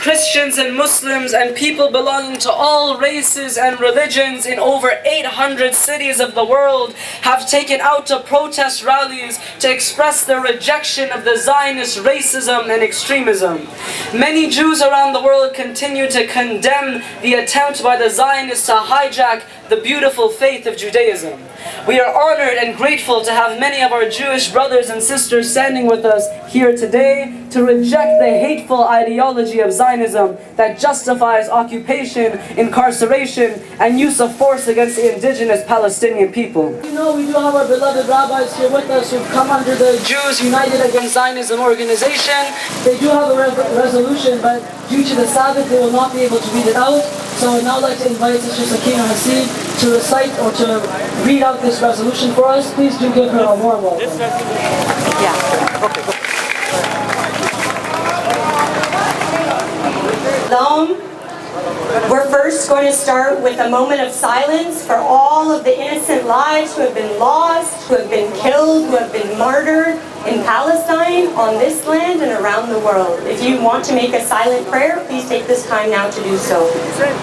Christians and Muslims and people belonging to all races and religions in over 800 cities of the world have taken out to protest rallies to express their rejection of the Zionist racism and extremism. Many Jews around the world continue to condemn the attempt by the Zionists to hijack the beautiful faith of Judaism. We are honored and grateful to have many of our Jewish brothers and sisters standing with us here today to reject the hateful ideology of Zionism that justifies occupation, incarceration, and use of force against the indigenous Palestinian people. You know, we do have our beloved rabbis here with us who've come under the Jews United Against Zionism organization. They do have a resolution, but due to the Sabbath, they will not be able to read it out. So I'd now like to invite Sister Sakina Hasib to recite or to read out this resolution for us. Please do give her a warm welcome. Shalom. We're first going to start with a moment of silence for all of the innocent lives who have been lost, who have been killed, who have been martyred in Palestine, on this land, and around the world. If you want to make a silent prayer, please take this time now to do so. Sit.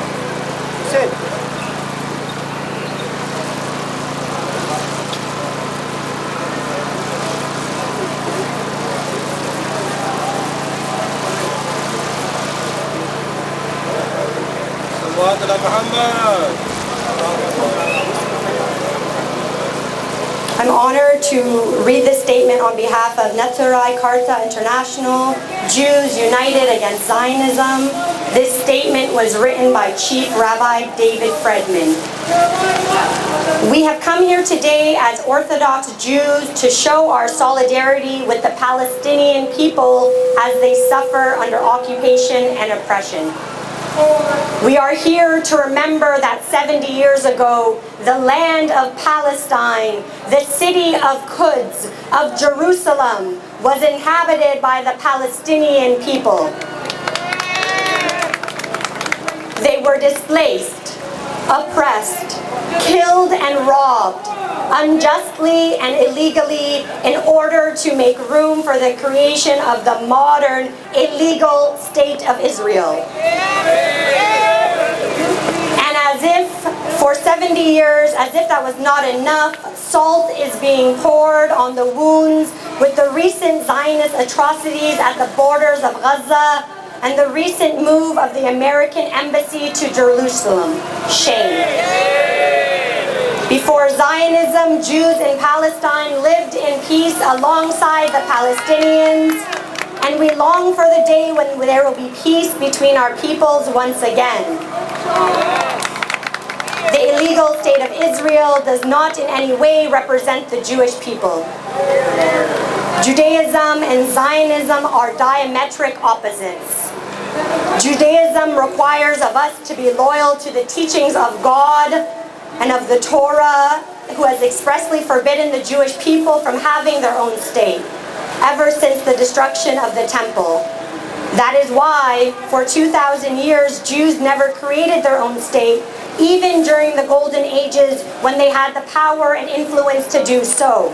I'm honored to read this statement on behalf of Netzorah Karta International, Jews United Against Zionism. This statement was written by Chief Rabbi Dovid Feldman. We have come here today as Orthodox Jews to show our solidarity with the Palestinian people as they suffer under occupation and oppression. We are here to remember that 70 years ago, the land of Palestine, the city of AlQuds, of Jerusalem, was inhabited by the Palestinian people. They were displaced, oppressed, killed and robbed, unjustly and illegally, in order to make room for the creation of the modern, illegal state of Israel. And as if for 70 years, as if that was not enough, salt is being poured on the wounds with the recent Zionist atrocities at the borders of Gaza and the recent move of the American embassy to Jerusalem. Shame. Before Zionism, Jews in Palestine lived in peace alongside the Palestinians, and we long for the day when there will be peace between our peoples once again. The illegal state of Israel does not in any way represent the Jewish people. Judaism and Zionism are diametric opposites. Judaism requires of us to be loyal to the teachings of God and of the Torah, who has expressly forbidden the Jewish people from having their own state, ever since the destruction of the temple. That is why, for 2,000 years, Jews never created their own state, even during the golden ages when they had the power and influence to do so.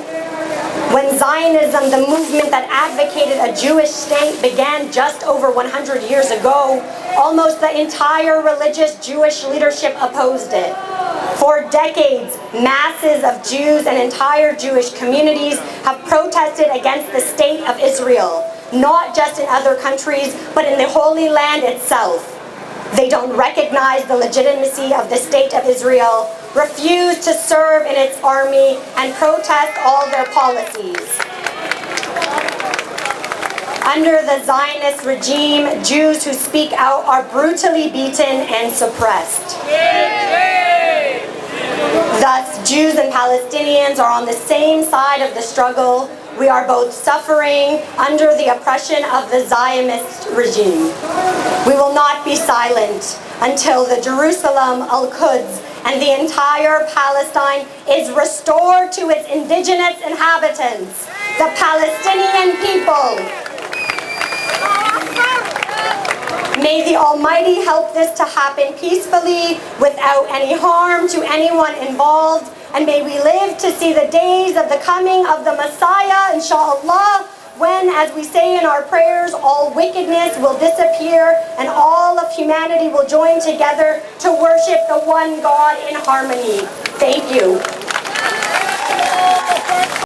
When Zionism, the movement that advocated a Jewish state, began just over 100 years ago, almost the entire religious Jewish leadership opposed it. For decades, masses of Jews and entire Jewish communities have protested against the state of Israel, not just in other countries, but in the Holy Land itself. They don't recognize the legitimacy of the state of Israel, refuse to serve in its army, and protest all their policies. Under the Zionist regime, Jews who speak out are brutally beaten and suppressed. Thus, Jews and Palestinians are on the same side of the struggle. We are both suffering under the oppression of the Zionist regime. We will not be silent until the Jerusalem, AlQuds, and the entire Palestine is restored to its indigenous inhabitants, the Palestinian people. May the Almighty help this to happen peacefully, without any harm to anyone involved, and may we live to see the days of the coming of the Messiah, inshallah, when, as we say in our prayers, all wickedness will disappear and all of humanity will join together to worship the one God in harmony. Thank you.